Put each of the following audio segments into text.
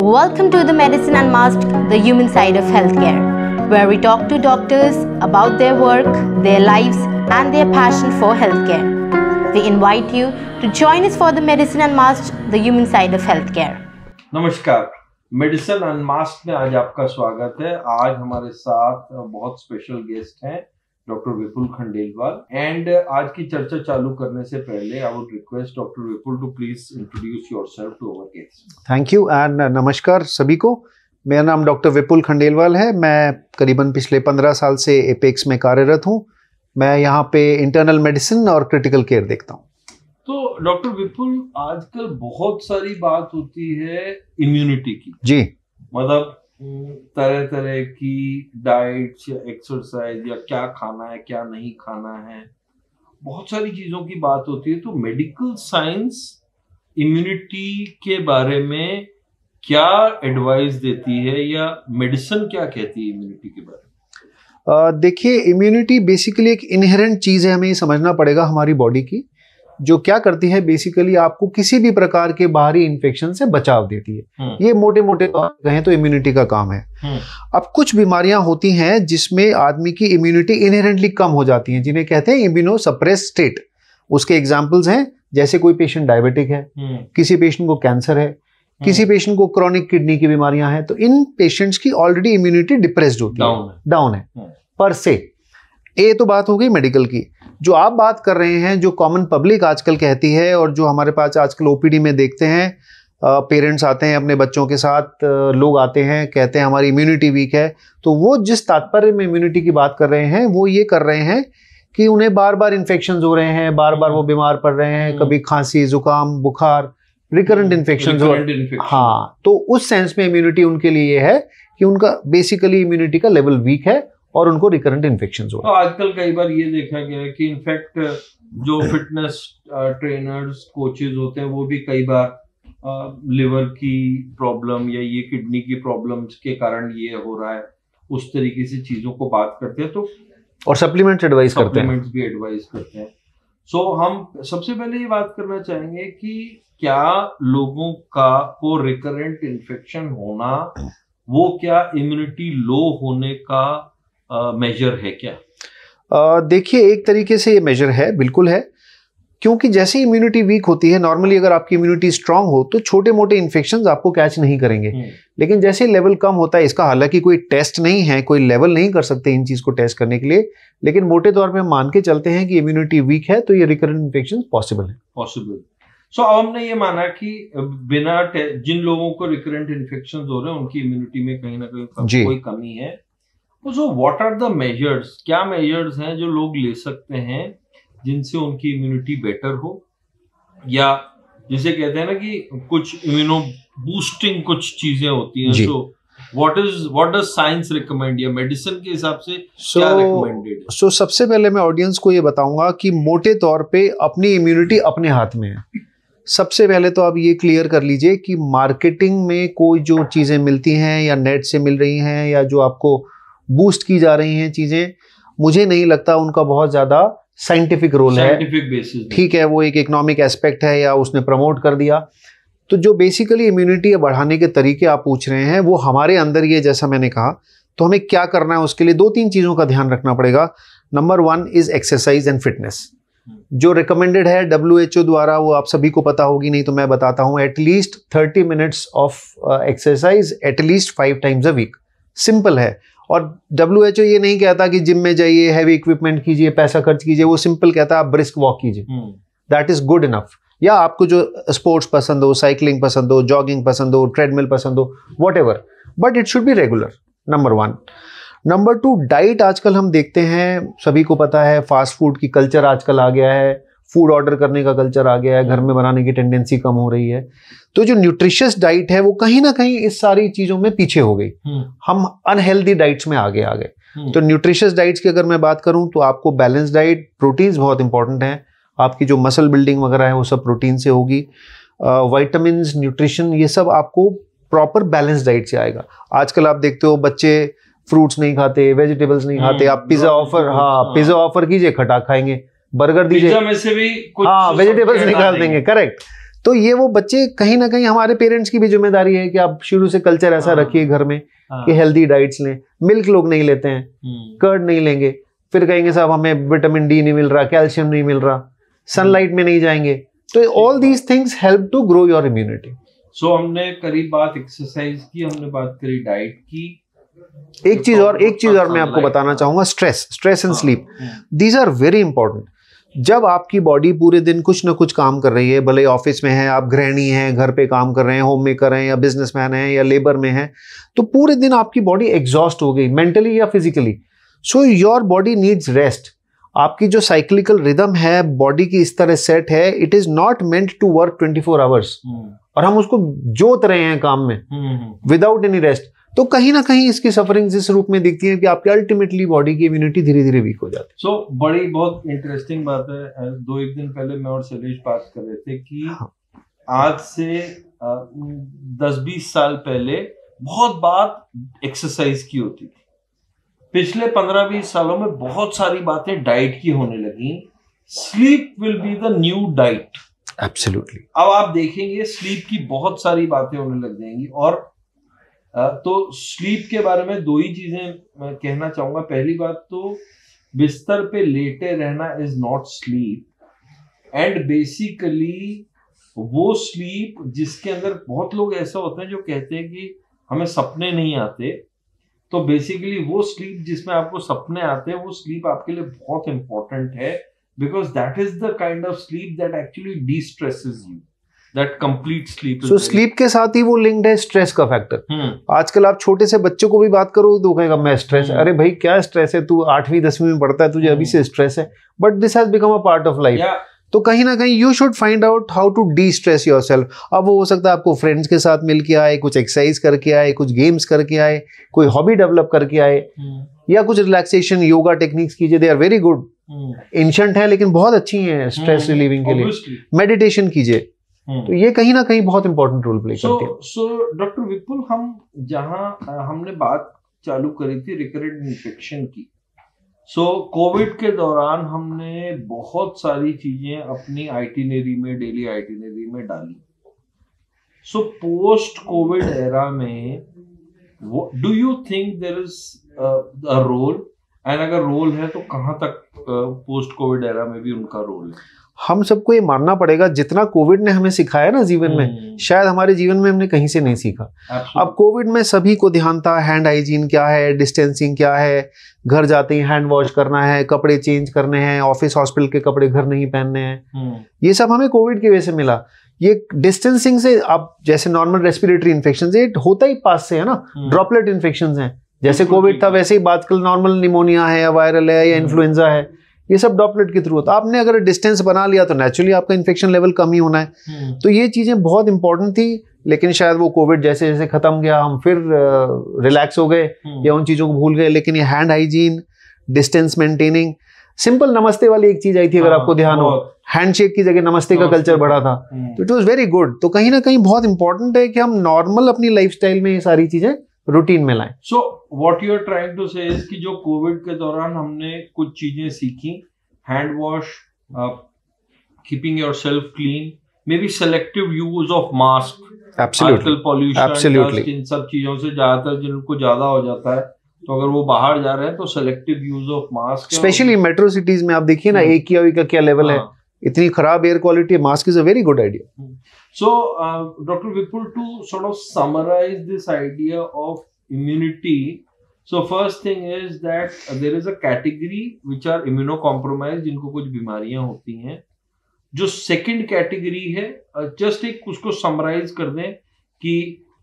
Welcome to the Medicine Unmasked, the human side of healthcare, where we talk to doctors about their work, their lives, and their passion for healthcare. We invite you to join us for the Medicine Unmasked, the human side of healthcare. नमस्कार, medicine unmasked में आज आपका स्वागत है। आज हमारे साथ बहुत स्पेशल गेस्ट हैं डॉक्टर विपुल खंडेलवाल। एंड आज की चर्चा चालू करने से पहले I would request doctor Vipul to please introduce yourself to our guest. Thank you and नमस्कार सभी को। मेरा नाम डॉक्टर विपुल खंडेलवाल है। मैं करीबन पिछले 15 साल से एपेक्स में कार्यरत हूँ। मैं यहाँ पे इंटरनल मेडिसिन और क्रिटिकल केयर देखता हूँ। तो डॉक्टर विपुल, आजकल बहुत सारी बात होती है इम्यूनिटी की। जी, मतलब तरह तरह की डाइट्स या एक्सरसाइज या क्या खाना है क्या नहीं खाना है, बहुत सारी चीजों की बात होती है। तो मेडिकल साइंस इम्यूनिटी के बारे में क्या एडवाइस देती है या मेडिसिन क्या कहती है इम्यूनिटी के बारे में? देखिए, इम्यूनिटी बेसिकली एक इनहेरेंट चीज है, हमें ये समझना पड़ेगा हमारी बॉडी की, जो क्या करती है बेसिकली आपको किसी भी प्रकार के बाहरी इन्फेक्शन से बचाव देती है। ये मोटे मोटे कहें तो इम्यूनिटी का काम है। अब कुछ बीमारियां होती हैं जिसमें आदमी की इम्यूनिटी इनहेरेंटली कम हो जाती है, जिन्हें कहते हैं इम्यूनो सप्रेस स्टेट। उसके एग्जांपल्स हैं, जैसे कोई पेशेंट डायबिटिक है, किसी पेशेंट को कैंसर है, किसी पेशेंट को क्रॉनिक किडनी की बीमारियां हैं। तो इन पेशेंट्स की ऑलरेडी इम्यूनिटी डिप्रेस्ड होती है, डाउन है पर से। ये तो बात हो गई मेडिकल की। जो आप बात कर रहे हैं, जो कॉमन पब्लिक आजकल कहती है और जो हमारे पास आजकल ओपीडी में देखते हैं, पेरेंट्स आते हैं अपने बच्चों के साथ, लोग आते हैं कहते हैं हमारी इम्यूनिटी वीक है। तो वो जिस तात्पर्य में इम्यूनिटी की बात कर रहे हैं वो ये कर रहे हैं कि उन्हें बार बार इन्फेक्शन हो रहे हैं, बार बार वो बीमार पड़ रहे हैं, कभी खांसी, जुकाम, बुखार, रिकरेंट इन्फेक्शन। हाँ, तो उस सेंस में इम्यूनिटी उनके लिए ये है कि उनका बेसिकली इम्यूनिटी का लेवल वीक है और उनको रिकरेंट इन्फेक्शन हो। तो आजकल कई बार ये देखा गया है कि इनफैक्ट जो फिटनेस ट्रेनर्स, कोचेज होते हैं वो भी कई बार लिवर की प्रॉब्लम या ये किडनी की प्रॉब्लम्स के कारण ये हो रहा है, उस तरीके से चीजों को बात करते हैं। तो और सप्लीमेंट्स एडवाइस करते हैं, सप्लीमेंट्स भी एडवाइस करते हैं। सो हम सबसे पहले ये बात करना चाहेंगे कि क्या लोगों को रिकरेंट इन्फेक्शन होना वो क्या इम्यूनिटी लो होने का मेजर है क्या? देखिए, एक तरीके से ये मेजर है, बिल्कुल है। क्योंकि जैसे इम्यूनिटी वीक होती है, नॉर्मली अगर आपकी इम्यूनिटी स्ट्रांग हो तो छोटे मोटे इन्फेक्शंस आपको कैच नहीं करेंगे। लेकिन जैसे लेवल कम होता है, इसका हालांकि कोई टेस्ट नहीं है, कोई लेवल नहीं कर सकते इन चीज को टेस्ट करने के लिए, लेकिन मोटे तौर पे हम मान के चलते हैं कि इम्यूनिटी वीक है तो ये रिकरेंट इन्फेक्शन पॉसिबल है। सो अब हमने ये माना कि बिना जिन लोगों को रिकरेंट इन्फेक्शन हो रहे हैं उनकी इम्यूनिटी में कहीं ना कहीं कोई कमी है। So what are the measures, क्या मेजर्स हैं जो लोग ले सकते हैं जिनसे उनकी इम्यूनिटी बेटर हो, या जिसे कहते हैं ना कि कुछ इम्यूनो बूस्टिंग कुछ चीजें होती हैं। So what does science recommend या मेडिसिन के हिसाब से क्या रिकमेंडेड है? सो सबसे पहले मैं ऑडियंस को ये बताऊंगा कि मोटे तौर पे अपनी इम्यूनिटी अपने हाथ में है। सबसे पहले तो आप ये क्लियर कर लीजिए कि मार्केटिंग में कोई जो चीजें मिलती हैं या नेट से मिल रही हैं या जो आपको बूस्ट की जा रही हैं चीजें, मुझे नहीं लगता उनका बहुत ज्यादा साइंटिफिक रोल है। साइंटिफिक बेसिस, ठीक है, वो एक इकोनॉमिक एस्पेक्ट है या उसने प्रमोट कर दिया। तो जो बेसिकली इम्यूनिटी बढ़ाने के तरीके आप पूछ रहे हैं वो हमारे अंदर ये, जैसा मैंने कहा, तो हमें क्या करना है उसके लिए 2-3 चीजों का ध्यान रखना पड़ेगा। Number 1 is exercise and fitness, जो रिकमेंडेड है WHO द्वारा, वो आप सभी को पता होगी, नहीं तो मैं बताता हूं। At least 30 minutes of exercise at least 5 times a week. Simple है। और WHO ये नहीं कहता कि जिम में जाइए, हैवी इक्विपमेंट कीजिए, पैसा खर्च कीजिए, वो सिंपल कहता है आप ब्रिस्क वॉक कीजिए, दैट इज गुड इनफ। या आपको जो स्पोर्ट्स पसंद हो, साइकिलिंग पसंद हो, जॉगिंग पसंद हो, ट्रेडमिल पसंद हो, whatever, but it should be regular. Number 1। Number 2, diet आजकल हम देखते हैं, सभी को पता है फास्ट फूड की कल्चर आजकल आ गया है, फूड ऑर्डर करने का कल्चर आ गया है, घर में बनाने की टेंडेंसी कम हो रही है। तो जो न्यूट्रिशियस डाइट है वो कहीं ना कहीं इस सारी चीजों में पीछे हो गई। हम अनहेल्दी डाइट्स में आगे आ गए। तो न्यूट्रिशियस डाइट्स की अगर मैं बात करूं तो आपको बैलेंस डाइट, प्रोटीन्स बहुत इंपॉर्टेंट है, आपकी जो मसल बिल्डिंग वगैरह है वो सब प्रोटीन से होगी। विटामिन, न्यूट्रिशन, ये सब आपको प्रॉपर बैलेंस डाइट से आएगा। आजकल आप देखते हो बच्चे फ्रूट्स नहीं खाते, वेजिटेबल्स नहीं खाते, आप पिज्जा ऑफर कीजिए, खटा खाएंगे। बर्गर दीजिए, में से भी कुछ हाँ वेजिटेबल्स निकाल देंगे, करेक्ट। तो ये वो बच्चे कहीं ना कहीं, हमारे पेरेंट्स की भी जिम्मेदारी है कि आप शुरू से कल्चर ऐसा रखिए घर में कि हेल्दी डाइट्स लें। मिल्क लोग नहीं लेते हैं, कर्ड नहीं लेंगे, फिर कहेंगे साहब हमें विटामिन डी नहीं मिल रहा, कैल्शियम नहीं मिल रहा, सनलाइट में नहीं जाएंगे। तो all these things help to grow your immunity. So हमने करी बात एक्सरसाइज की, हमने बात करी डाइट की। एक चीज और मैं आपको बताना चाहूंगा, stress and sleep, these are very important. जब आपकी बॉडी पूरे दिन कुछ ना कुछ काम कर रही है, भले ऑफिस में है, आप गृहिणी हैं, घर पे काम कर रहे हैं, होम मेकर हैं या बिजनेसमैन हैं या लेबर में हैं, तो पूरे दिन आपकी बॉडी एग्जॉस्ट हो गई मेंटली या physically. So your body needs rest. आपकी जो साइक्लिकल रिदम है बॉडी की इस तरह सेट है, it is not meant to work 24 hours, और हम उसको जोत रहे हैं काम में विदाउट एनी रेस्ट। तो कहीं ना कहीं इसकी सफरिंग इस रूप में दिखती है कि आपकी अल्टीमेटली बॉडी की इम्यूनिटी धीरे धीरे वीक हो जाती है। सो बड़ी बहुत इंटरेस्टिंग बात है, 2-1 दिन पहले मैं और शैलेश बात कर रहे थे कि आज से 10-20 साल पहले बहुत बात एक्सरसाइज की होती थी। पिछले 15-20 सालों में बहुत सारी बातें डाइट की होने लगी। Sleep will be the new diet. Absolutely. अब आप देखेंगे स्लीप की बहुत सारी बातें होने लग जाएंगी। और तो स्लीप के बारे में 2 ही चीजें मैं कहना चाहूंगा। पहली बात तो बिस्तर पे लेटे रहना is not sleep, and basically वो स्लीप जिसके अंदर बहुत लोग ऐसा होते हैं जो कहते हैं कि हमें सपने नहीं आते, तो बेसिकली वो स्लीप जिसमें आपको सपने आते हैं वो स्लीप आपके लिए बहुत इंपॉर्टेंट है, because that is the kind of sleep that actually D-stresses you, that complete sleep. So sleep के साथ ही वो लिंक्ड है स्ट्रेस का फैक्टर। आजकल आप छोटे से बच्चों को भी बात करो तो कहेगा मैं स्ट्रेस, अरे भाई क्या स्ट्रेस है, तू 8वीं 10वीं में पढ़ता है, तुझे अभी से स्ट्रेस है, but this has become a part of life. तो कहीं ना कहीं you should find out how to destress yourself. अब वो हो सकता है आपको फ्रेंड्स के साथ मिल के आए, कुछ एक्सरसाइज करके आए, कुछ गेम्स करके आए, कोई हॉबी डेवलप करके आए, या कुछ रिलैक्सेशन योगा टेक्निक्स कीजिए, they are very good. Ancient है लेकिन बहुत अच्छी हैं स्ट्रेस रिलीविंग के लिए। मेडिटेशन कीजिए, तो ये कहीं ना कहीं बहुत इंपॉर्टेंट रोल प्ले करती है। सो डॉक्टर विपुल, हम जहां हमने बात चालू करी थी रिकरेंट इन्फेक्शन की, कोविड के दौरान हमने बहुत सारी चीजें अपनी आइटिनरी में, डेली आइटिनरी में डाली। पोस्ट कोविड एरा में do you think there is a role, and अगर रोल है तो कहां तक पोस्ट कोविड एरा में भी उनका रोल है? हम सबको ये मानना पड़ेगा जितना कोविड ने हमें सिखाया ना जीवन में, शायद हमारे जीवन में हमने कहीं से नहीं सीखा। अब कोविड में सभी को ध्यान था हैंड हाइजीन क्या है, डिस्टेंसिंग क्या है, घर जाते ही हैंड वॉश करना है, कपड़े चेंज करने हैं, ऑफिस हॉस्पिटल के कपड़े घर नहीं पहनने हैं। ये सब हमें कोविड की वजह से मिला। ये डिस्टेंसिंग से, अब जैसे नॉर्मल रेस्पिरेटरी इन्फेक्शन ये होता ही पास से है ना, ड्रॉपलेट इन्फेक्शन है। जैसे कोविड था वैसे ही आजकल नॉर्मल निमोनिया है या वायरल है या इन्फ्लुएंजा है, ये सब ड्रॉपलेट के थ्रू होता है। आपने अगर डिस्टेंस बना लिया तो नेचुरली आपका इन्फेक्शन लेवल कम ही होना है। तो ये चीजें बहुत इंपॉर्टेंट थी, लेकिन शायद वो कोविड जैसे जैसे खत्म गया हम फिर रिलैक्स हो गए या उन चीजों को भूल गए। लेकिन ये hand hygiene, distance maintaining, simple नमस्ते वाली एक चीज आई थी, अगर आपको ध्यान हो, हैंडशेक की जगह नमस्ते का कल्चर बढ़ा था, तो इट वाज वेरी गुड। तो कहीं ना कहीं बहुत इंपॉर्टेंट है कि हम नॉर्मल अपनी लाइफस्टाइल में ये सारी चीजें रूटीन में लाएं। So what you are trying to say is कि जो कोविड के दौरान हमने कुछ चीजें सीखी, hand wash, keeping yourself clean, may be selective use of mask, आजकल पॉल्यूशन, इन सब चीजों से ज्यादातर जिनको ज्यादा हो जाता है, तो अगर वो बाहर जा रहे हैं तो selective use of mask. Specially metro cities में आप देखिए ना AQI का क्या लेवल है, इतनी खराब एयर क्वालिटी है, mask is a very good idea. So, Dr. Vipul, to sort of summarize this idea of immunity, so first thing is that there is a category which are immunocompromised, जिनको कुछ बीमारियां होती हैं। जो second category है, just एक उसको summarize कर दें कि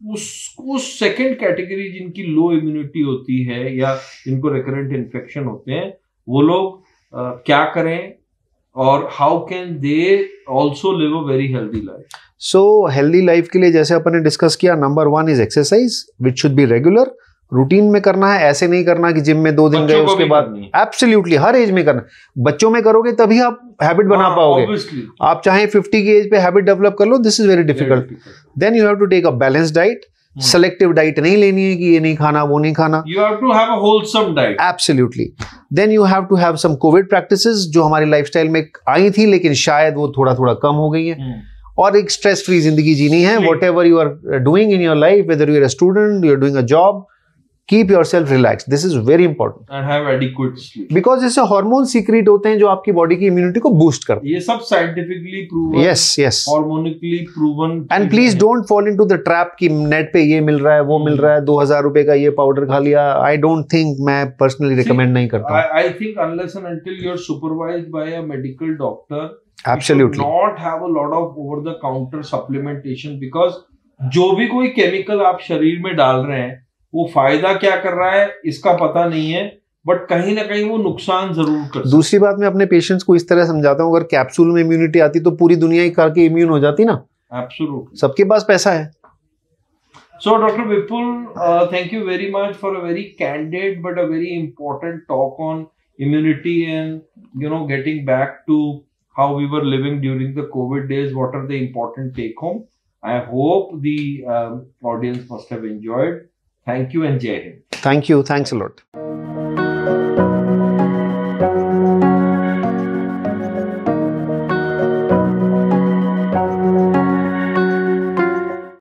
उस second category जिनकी low immunity होती है या जिनको recurrent infection होते हैं, वो लोग क्या करें और how can they also live a very healthy life? So healthy life के लिए जैसे अपन ने डिस्कस किया, number 1 is exercise which should be regular, routine में करना है। ऐसे नहीं करना कि जिम में 2 दिन गए उसके बाद, एब्सोल्युटली हर एज में करना। बच्चों में करोगे तभी आप हैबिट बना पाओगे। आप चाहे 50 की एज पे हैबिट डेवलप कर लो, this is very difficult. Then you have to take a balanced diet. Selective diet नहीं लेनी है कि ये नहीं खाना वो नहीं खाना, you have to have a wholesome diet. Absolutely. Then you have to have some covid practices जो हमारी लाइफस्टाइल में आई थी लेकिन शायद वो थोड़ा थोड़ा कम हो गई है। और एक स्ट्रेस फ्री जिंदगी जीनी है. Whatever you are doing in your life, whether you are a student, you are doing a job, keep yourself relaxed. This is very important. And have adequate sleep. Because इससे hormone secrete होते हैं जो आपकी body की immunity को boost करते हैं. ये सब scientifically proven. Yes, yes. Harmonically proven. And please don't fall into the trap कि नेट पे ये मिल रहा है, वो मिल रहा है, 2000 रुपए का ये पाउडर खा लिया. I don't think, मैं personally recommend नहीं करता. I think unless and until you're supervised by a medical doctor, Absolutely. you should not have a lot of over the counter supplementation, because जो भी कोई केमिकल आप शरीर में डाल रहे हैं वो फायदा क्या कर रहा है इसका पता नहीं है, बट कहीं ना कहीं वो नुकसान जरूर कर सकता है. दूसरी बात, मैं अपने पेशेंट्स को इस तरह समझाता हूँ, अगर कैप्सूल में इम्यूनिटी आती तो पूरी दुनिया ही करके इम्यून हो जाती ना. एब्सोल्युटली. सबके पास पैसा है. So Dr. Vipul, thank you very much for a very candid but a very important talk on immunity and getting back to how we were living during the COVID days. What are the important take home? I hope the audience must have enjoyed. Thank you and Jai Hind. Thank you. Thanks a lot.